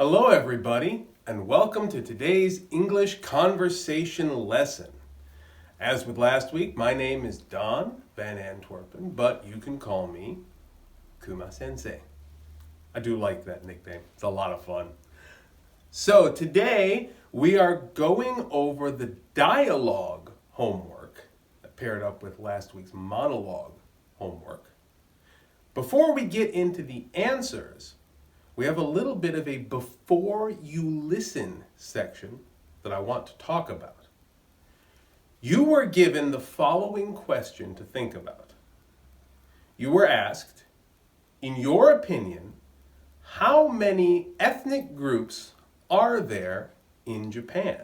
Hello everybody, and welcome to today's English conversation lesson. As with last week, my name is Don Van Antwerpen, but you can call me Kuma Sensei. I do like that nickname. It's a lot of fun. So today we are going over the dialogue homework that paired up with last week's monologue homework. Before we get into the answers, we have a little bit of a before you listen section that I want to talk about. You were given the following question to think about. You were asked, in your opinion, how many ethnic groups are there in Japan?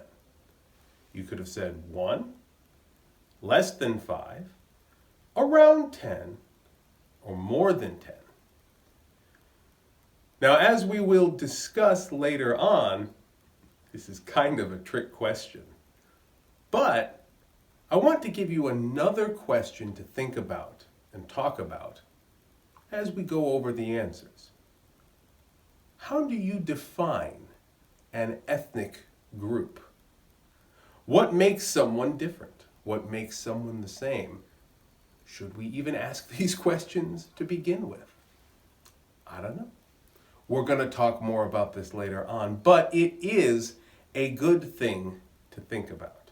You could have said 1, less than 5, around 10, or more than 10. Now, as we will discuss later on, this is kind of a trick question. But I want to give you another question to think about and talk about as we go over the answers. How do you define an ethnic group? What makes someone different? What makes someone the same? Should we even ask these questions to begin with? I don't know. We're going to talk more about this later on, but it is a good thing to think about.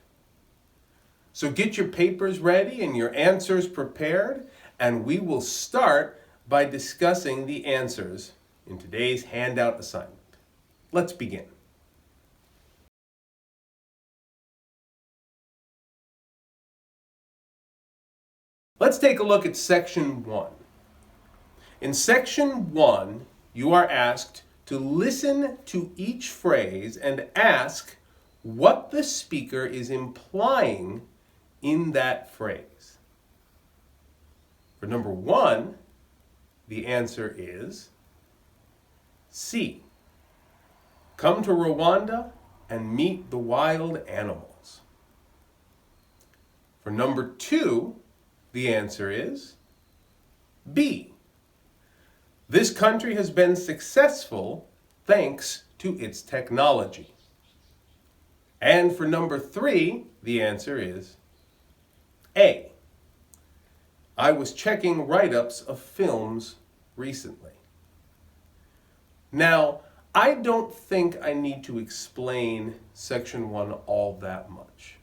So get your papers ready and your answers prepared, and we will start by discussing the answers in today's handout assignment. Let's begin. Let's take a look at section 1. In section 1, you are asked to listen to each phrase and ask what the speaker is implying in that phrase. For number 1, the answer is C. Come to Rwanda and meet the wild animals. For number 2, the answer is B. This country has been successful thanks to its technology. And for number 3, the answer is A. I was checking write-ups of films recently. Now, I don't think I need to explain section 1 all that much.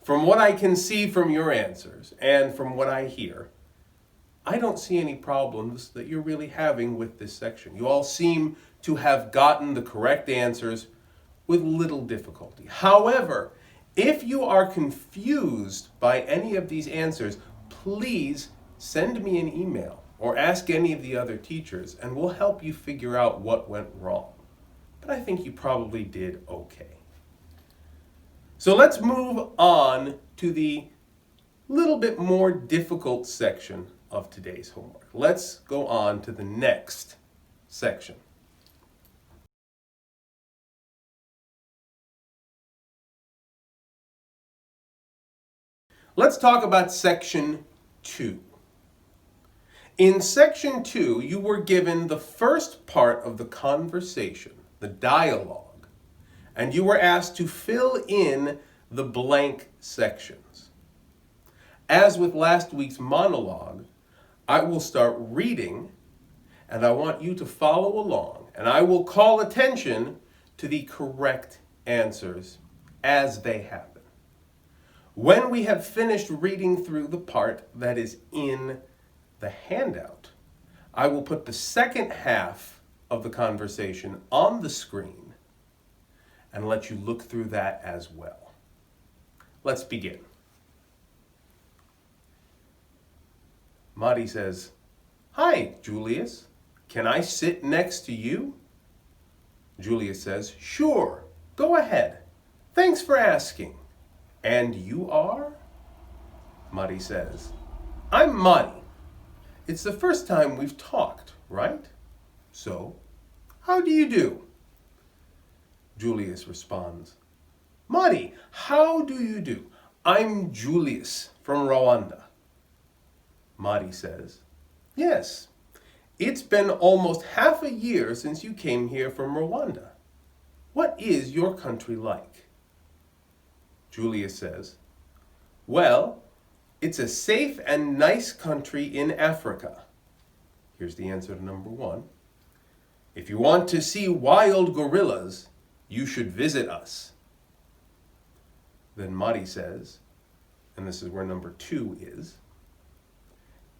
From what I can see from your answers and from what I hear, I don't see any problems that you're really having with this section. You all seem to have gotten the correct answers with little difficulty. However, if you are confused by any of these answers, please send me an email or ask any of the other teachers and we'll help you figure out what went wrong. But I think you probably did okay. So let's move on to the little bit more difficult section of today's homework. Let's go on to the next section. Let's talk about section 2. In section 2, you were given the first part of the conversation, the dialogue, and you were asked to fill in the blank sections. As with last week's monologue, I will start reading, and I want you to follow along, and I will call attention to the correct answers as they happen. When we have finished reading through the part that is in the handout, I will put the second half of the conversation on the screen and let you look through that as well. Let's begin. Mari says, "Hi, Julius. Can I sit next to you?" Julius says, "Sure. Go ahead. Thanks for asking. And you are?" Mari says, "I'm Mari. It's the first time we've talked, right? So, how do you do?" Julius responds, "Mari, how do you do? I'm Julius from Rwanda." Mari says, "Yes, it's been almost half a year since you came here from Rwanda. what is your country like? Julius says, well, it's a safe and nice country in Africa. Here's the answer to number 1. If you want to see wild gorillas, you should visit us. Then Mari says, and this is where number 2 is,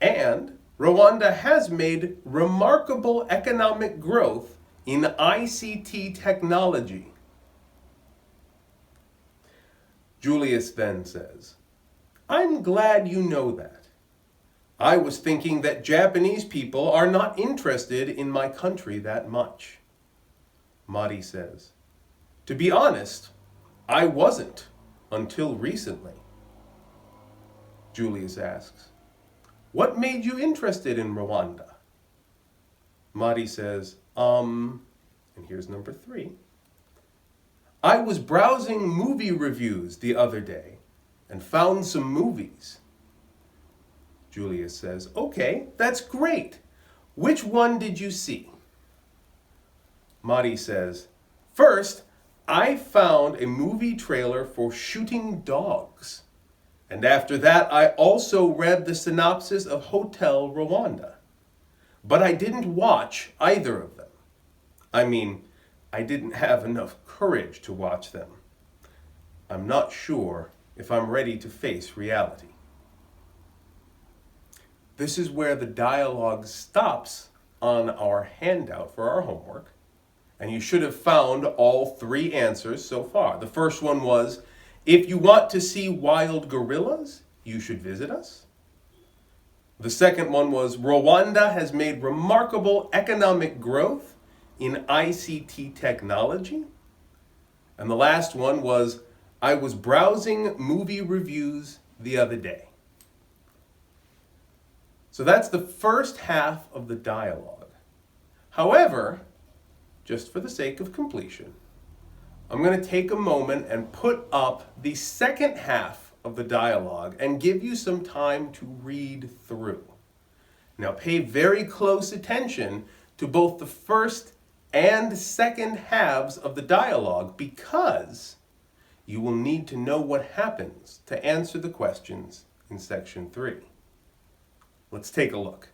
and Rwanda has made remarkable economic growth in ICT technology. Julius then says, I'm glad you know that. I was thinking that Japanese people are not interested in my country that much. Mari says, to be honest, I wasn't until recently. Julius asks, what made you interested in Rwanda? Mari says, and here's number 3. I was browsing movie reviews the other day and found some movies. Julius says, okay, that's great. Which one did you see? Mari says, first, I found a movie trailer for Shooting Dogs. And after that, I also read the synopsis of Hotel Rwanda. But I didn't watch either of them. I mean, I didn't have enough courage to watch them. I'm not sure if I'm ready to face reality. This is where the dialogue stops on our handout for our homework. And you should have found all 3 answers so far. The first one was, if you want to see wild gorillas, you should visit us. The second one was, Rwanda has made remarkable economic growth in ICT technology. And the last one was, I was browsing movie reviews the other day. So that's the first half of the dialogue. However, just for the sake of completion, I'm going to take a moment and put up the second half of the dialogue and give you some time to read through. Now pay very close attention to both the first and second halves of the dialogue because you will need to know what happens to answer the questions in section 3. Let's take a look.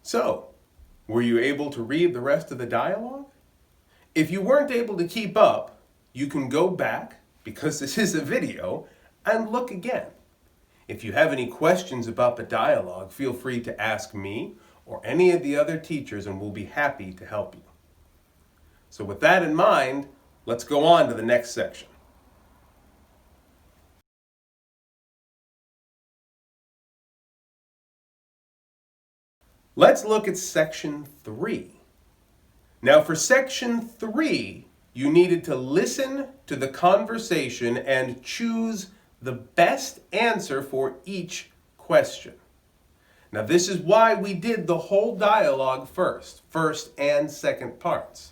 So, were you able to read the rest of the dialogue? If you weren't able to keep up, you can go back, because this is a video, and look again. If you have any questions about the dialogue, feel free to ask me or any of the other teachers and we'll be happy to help you. So with that in mind, let's go on to the next section. Let's look at section 3. Now for section 3, you needed to listen to the conversation and choose the best answer for each question. Now this is why we did the whole dialogue first and second parts.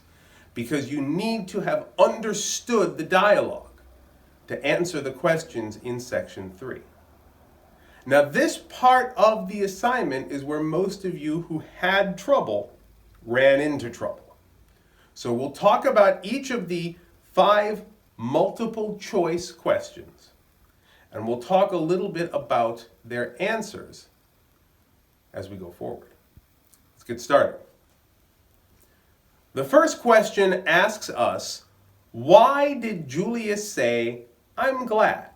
because you need to have understood the dialogue to answer the questions in section 3. Now, this part of the assignment is where most of you who had trouble ran into trouble. So we'll talk about each of the 5 multiple choice questions, and we'll talk a little bit about their answers as we go forward. Let's get started. The first question asks us, why did Julius say, "I'm glad"?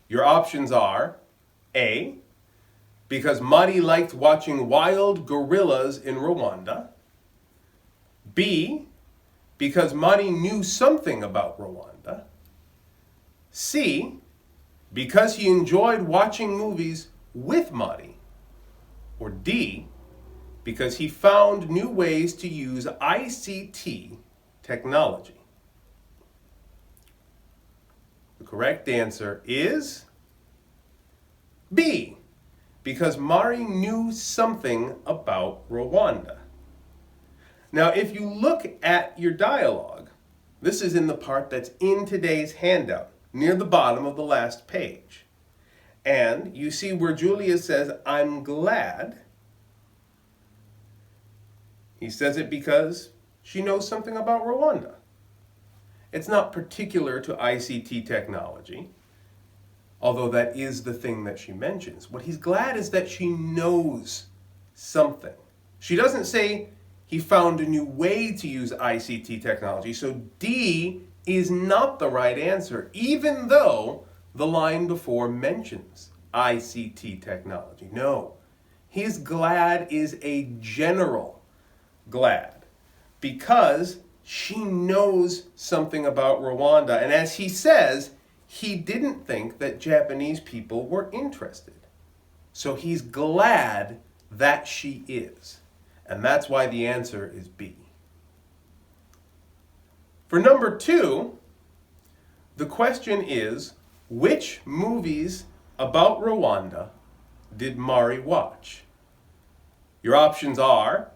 Your options are A, because Mari liked watching wild gorillas in Rwanda. B, because Mari knew something about Rwanda. C, because he enjoyed watching movies with Mari. Or D, because he found new ways to use ICT technology. The correct answer is B, because Mari knew something about Rwanda. Now, if you look at your dialogue, this is in the part that's in today's handout, near the bottom of the last page. And you see where Julius says, "I'm glad." He says it because she knows something about Rwanda. It's not particular to ICT technology, although that is the thing that she mentions. What he's glad is that she knows something. She doesn't say he found a new way to use ICT technology, so D is not the right answer, even though the line before mentions ICT technology. No, his glad is a general glad because she knows something about Rwanda. And as he says, he didn't think that Japanese people were interested. So he's glad that she is. And that's why the answer is B. For number 2, the question is, which movies about Rwanda did Mari watch? Your options are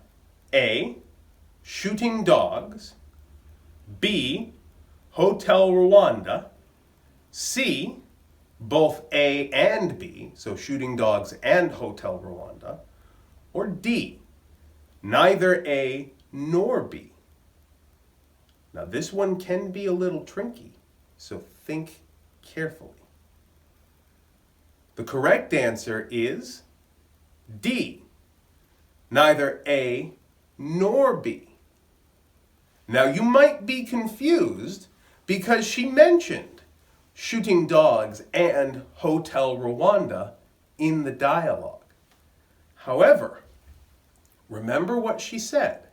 A, Shooting Dogs, B, Hotel Rwanda, C, both A and B, so Shooting Dogs and Hotel Rwanda, or D, neither A nor B. Now this one can be a little tricky, so think carefully. The correct answer is D, neither A nor B. Now you might be confused because she mentioned Shooting Dogs and Hotel Rwanda in the dialogue. However, remember what she said.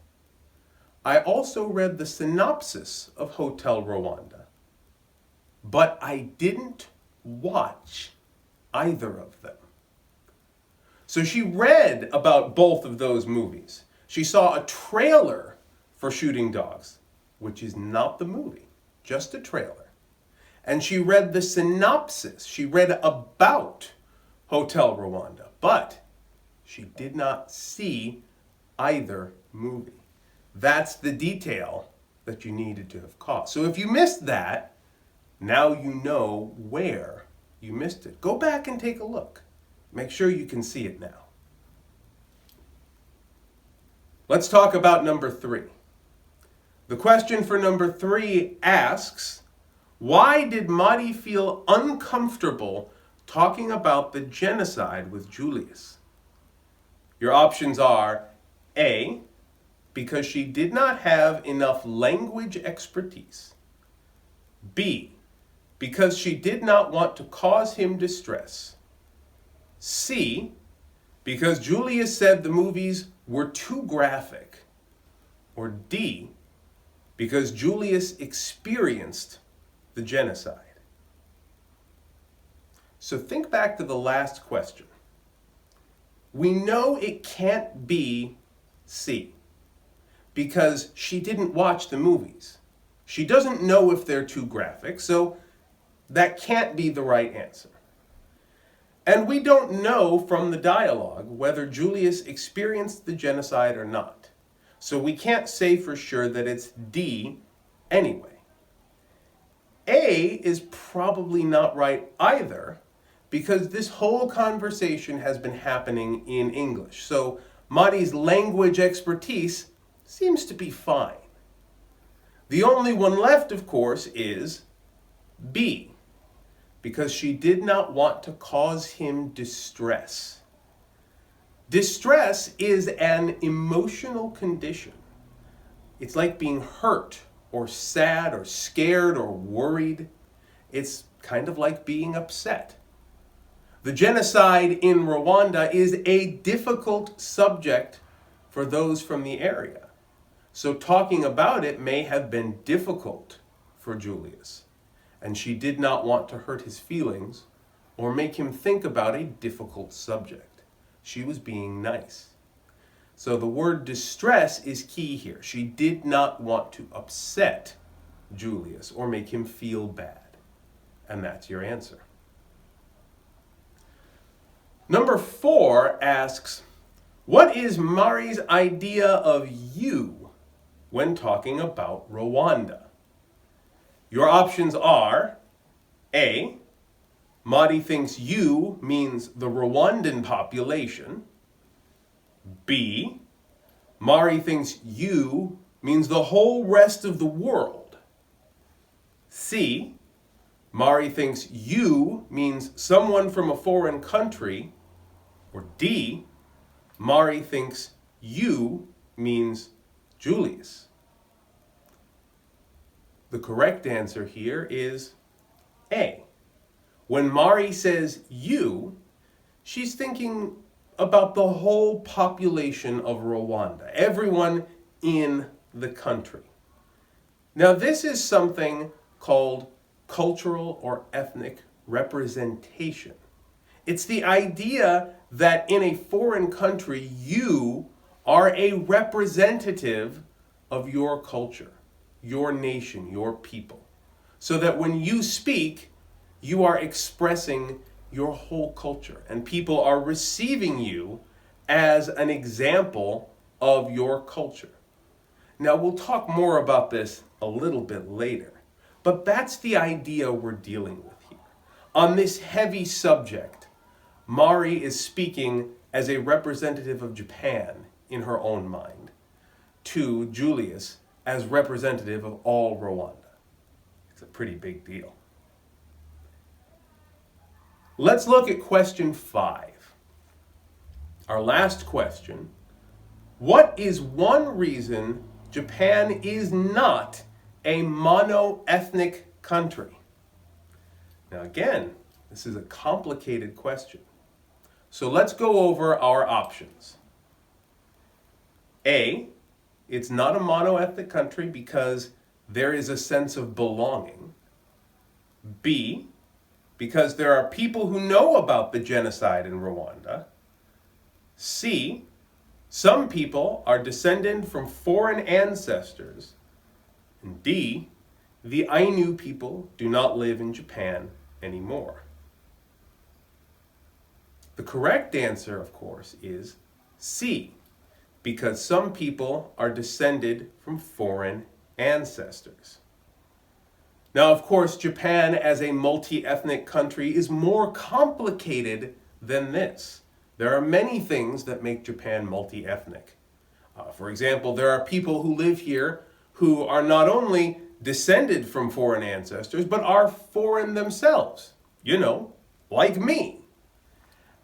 I also read the synopsis of Hotel Rwanda, but I didn't watch either of them. So she read about both of those movies. She saw a trailer for Shooting Dogs, which is not the movie, just a trailer. And she read the synopsis. She read about Hotel Rwanda, but she did not see either movie. That's the detail that you needed to have caught. So if you missed that, now you know where you missed it. Go back and take a look. Make sure you can see it now. Let's talk about number 3. The question for number 3 asks, why did Mari feel uncomfortable talking about the genocide with Julius? Your options are A, because she did not have enough language expertise. B, because she did not want to cause him distress. C, because Julius said the movies were too graphic. Or D, because Julius experienced the genocide. So think back to the last question. We know it can't be C, because she didn't watch the movies. She doesn't know if they're too graphic, so that can't be the right answer. And we don't know from the dialogue whether Julius experienced the genocide or not. So we can't say for sure that it's D anyway. A is probably not right either, because this whole conversation has been happening in English. So Mari's language expertise seems to be fine. The only one left, of course, is B, because she did not want to cause him distress. Distress is an emotional condition. It's like being hurt or sad or scared or worried. It's kind of like being upset. The genocide in Rwanda is a difficult subject for those from the area. So talking about it may have been difficult for Julius, and she did not want to hurt his feelings or make him think about a difficult subject. She was being nice. So the word distress is key here. She did not want to upset Julius or make him feel bad. And that's your answer. Number 4 asks, what is Mari's idea of you when talking about Rwanda? Your options are A, Mari thinks you means the Rwandan population. B, Mari thinks you means the whole rest of the world. C, Mari thinks you means someone from a foreign country. Or D, Mari thinks you means Julius. The correct answer here is A. When Mari says you, she's thinking about the whole population of Rwanda, everyone in the country. Now, this is something called cultural or ethnic representation. It's the idea that in a foreign country, you are a representative of your culture, your nation, your people. So that when you speak, you are expressing your whole culture, and people are receiving you as an example of your culture. Now, we'll talk more about this a little bit later, but that's the idea we're dealing with here. On this heavy subject, Mari is speaking as a representative of Japan in her own mind to Julius as representative of all Rwanda. It's a pretty big deal. Let's look at question 5. Our last question. What is one reason Japan is not a mono-ethnic country? Now again, this is a complicated question. So let's go over our options. A, it's not a mono-ethnic country because there is a sense of belonging. B, because there are people who know about the genocide in Rwanda. C, some people are descended from foreign ancestors. And D, the Ainu people do not live in Japan anymore. The correct answer, of course, is C, because some people are descended from foreign ancestors. Now, of course, Japan as a multi-ethnic country is more complicated than this. There are many things that make Japan multi-ethnic. For example, there are people who live here who are not only descended from foreign ancestors, but are foreign themselves, like me.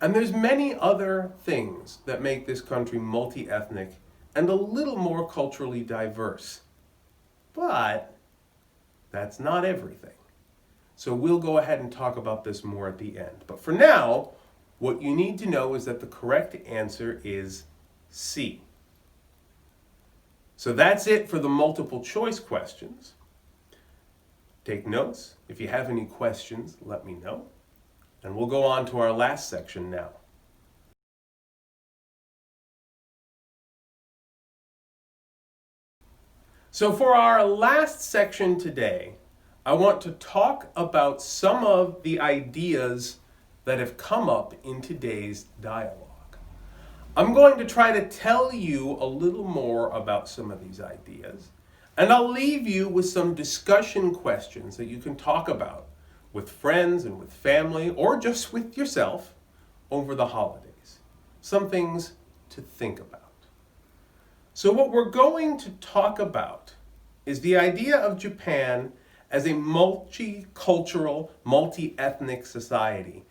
And there's many other things that make this country multi-ethnic and a little more culturally diverse. But that's not everything. So we'll go ahead and talk about this more at the end. But for now, what you need to know is that the correct answer is C. So that's it for the multiple choice questions. Take notes. If you have any questions, let me know. And we'll go on to our last section now. So for our last section today, I want to talk about some of the ideas that have come up in today's dialogue. I'm going to try to tell you a little more about some of these ideas, and I'll leave you with some discussion questions that you can talk about with friends and with family, or just with yourself over the holidays. Some things to think about. So what we're going to talk about is the idea of Japan as a multicultural, multi-ethnic society,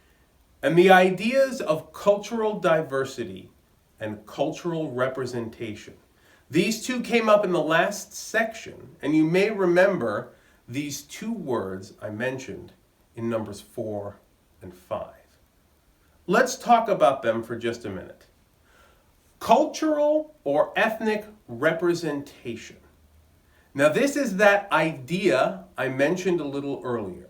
and the ideas of cultural diversity and cultural representation. These two came up in the last section, and you may remember these two words I mentioned in numbers 4 and 5. Let's talk about them for just a minute. Cultural or ethnic representation. Now, this is that idea I mentioned a little earlier,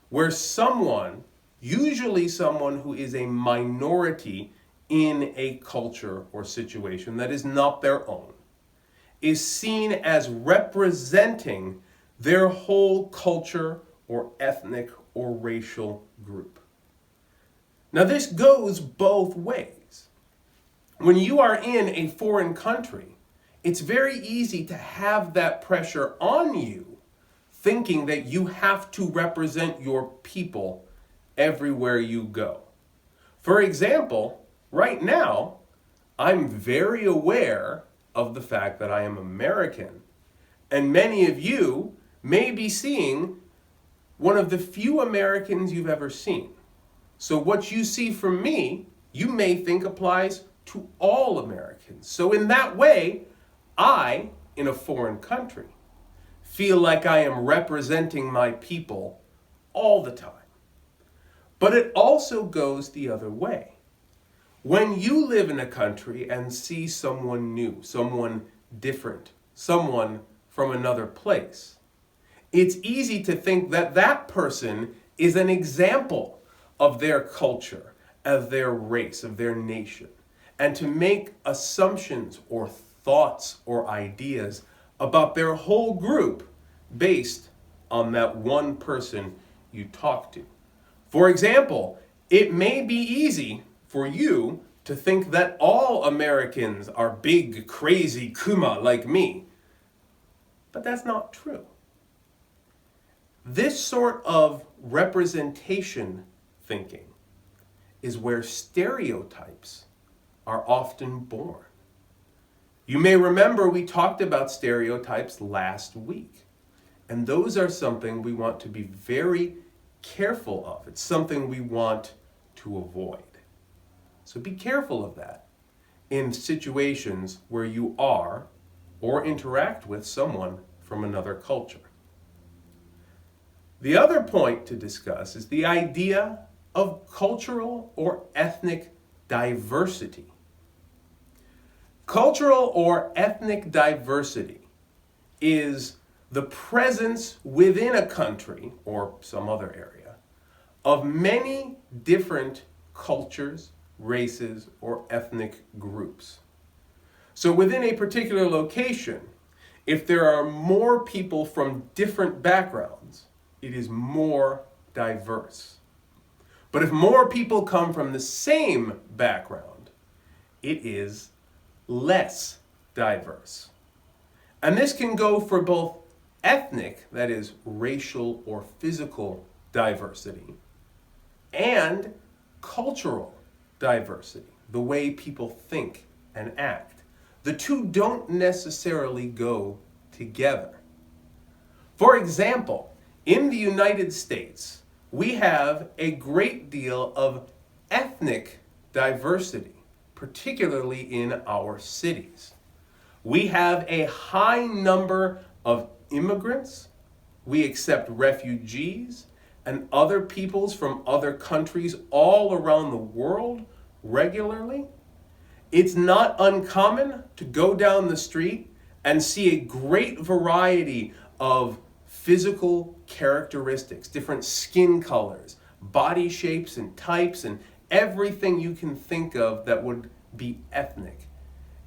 where someone, usually someone who is a minority in a culture or situation that is not their own, is seen as representing their whole culture or ethnic or racial group. Now, this goes both ways. When you are in a foreign country, it's very easy to have that pressure on you, thinking that you have to represent your people everywhere you go. For example, right now, I'm very aware of the fact that I am American, and many of you may be seeing one of the few Americans you've ever seen. So what you see from me, you may think applies to all Americans. So in that way, I, in a foreign country, feel like I am representing my people all the time. But it also goes the other way. When you live in a country and see someone new, someone different, someone from another place, it's easy to think that that person is an example of their culture, of their race, of their nation, and to make assumptions or thoughts or ideas about their whole group based on that one person you talk to. For example, it may be easy for you to think that all Americans are big, crazy Kuma like me, but that's not true. This sort of representation thinking is where stereotypes are often born. You may remember we talked about stereotypes last week, and those are something we want to be very careful of. It's something we want to avoid. So be careful of that in situations where you are or interact with someone from another culture. The other point to discuss is the idea of cultural or ethnic diversity. Cultural or ethnic diversity is the presence within a country or some other area of many different cultures, races, or ethnic groups. So within a particular location, if there are more people from different backgrounds, it is more diverse. But if more people come from the same background, it is less diverse. And this can go for both ethnic, that is racial or physical diversity, and cultural diversity, the way people think and act. The two don't necessarily go together. For example, in the United States, we have a great deal of ethnic diversity, particularly in our cities. We have a high number of immigrants. We accept refugees and other peoples from other countries all around the world regularly. It's not uncommon to go down the street and see a great variety of physical characteristics, different skin colors, body shapes and types, and everything you can think of that would be ethnic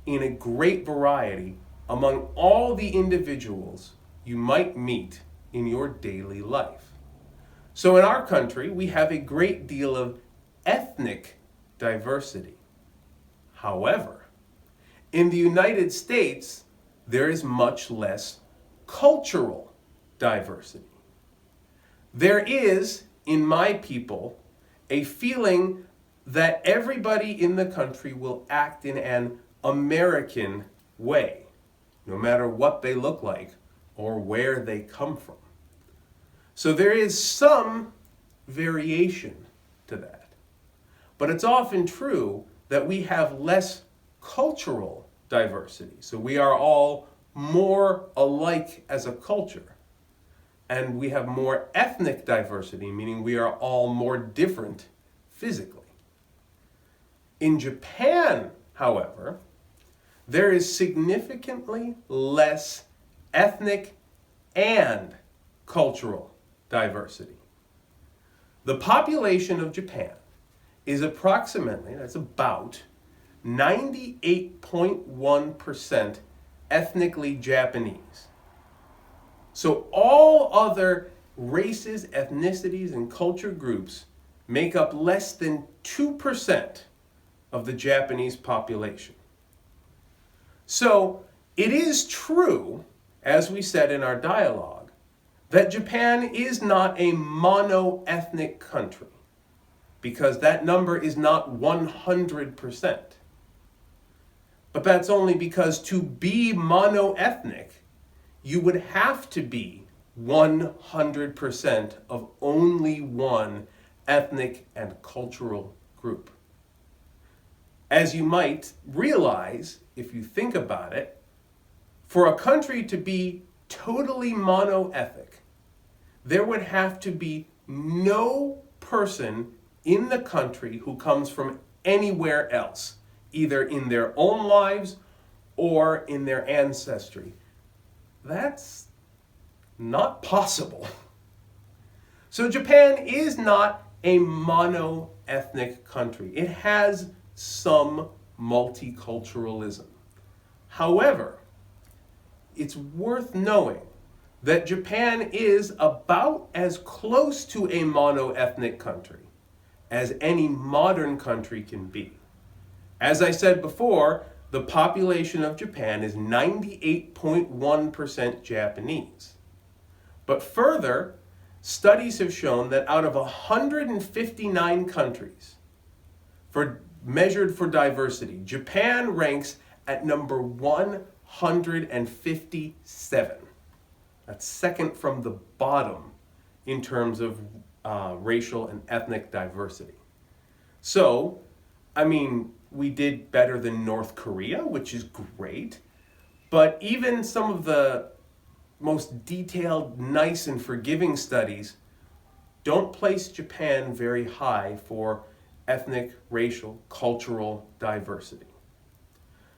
in a great variety among all the individuals you might meet in your daily life. So in our country, we have a great deal of ethnic diversity. However, in the United States, there is much less cultural diversity. There is, in my people, a feeling that everybody in the country will act in an American way, no matter what they look like or where they come from. So there is some variation to that. But it's often true that we have less cultural diversity. So we are all more alike as a culture. And we have more ethnic diversity, meaning we are all more different physically. In Japan, however, there is significantly less ethnic and cultural diversity. The population of Japan is approximately, that's about 98.1% ethnically Japanese. So all other races, ethnicities, and culture groups make up less than 2% of the Japanese population. So it is true, as we said in our dialogue, that Japan is not a mono-ethnic country, because that number is not 100%. But that's only because to be mono-ethnic, you would have to be 100% of only one ethnic and cultural group. As you might realize, if you think about it, for a country to be totally mono-ethnic, there would have to be no person in the country who comes from anywhere else, either in their own lives or in their ancestry. That's not possible. So Japan is not a mono-ethnic country. It has some multiculturalism. However, it's worth knowing that Japan is about as close to a mono-ethnic country as any modern country can be. As I said before, the population of Japan is 98.1% Japanese. But further, studies have shown that out of 159 countries measured for diversity, Japan ranks at number 157. That's second from the bottom in terms of racial and ethnic diversity. So, we did better than North Korea, which is great, but even some of the most detailed, nice, and forgiving studies don't place Japan very high for ethnic, racial, cultural diversity.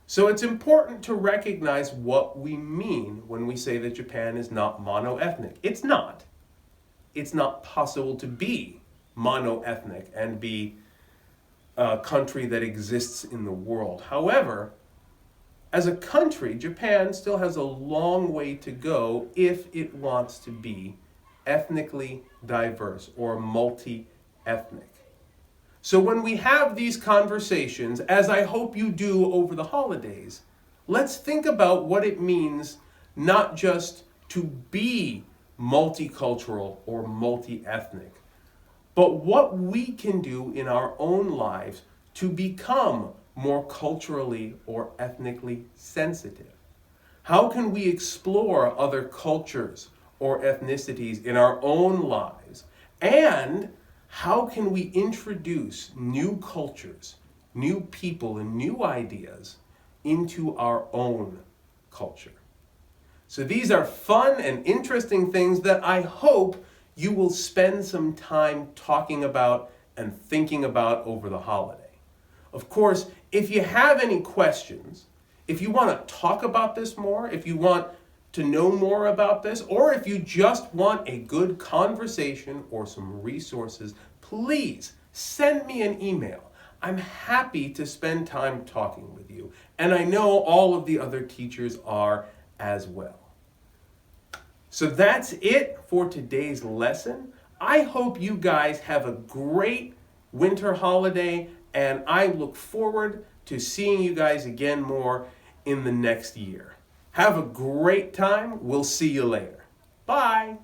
So it's important to recognize what we mean when we say that Japan is not mono-ethnic. It's not. It's not possible to be mono-ethnic and be a country that exists in the world. However, as a country, Japan still has a long way to go if it wants to be ethnically diverse or multi-ethnic. So when we have these conversations, as I hope you do over the holidays, let's think about what it means not just to be multicultural or multi-ethnic, but what we can do in our own lives to become more culturally or ethnically sensitive. How can we explore other cultures or ethnicities in our own lives? And how can we introduce new cultures, new people, and new ideas into our own culture? So these are fun and interesting things that I hope you will spend some time talking about and thinking about over the holiday. Of course, if you have any questions, if you want to talk about this more, if you want to know more about this, or if you just want a good conversation or some resources, please send me an email. I'm happy to spend time talking with you, and I know all of the other teachers are as well. So that's it for today's lesson. I hope you guys have a great winter holiday, and I look forward to seeing you guys again more in the next year. Have a great time. We'll see you later. Bye.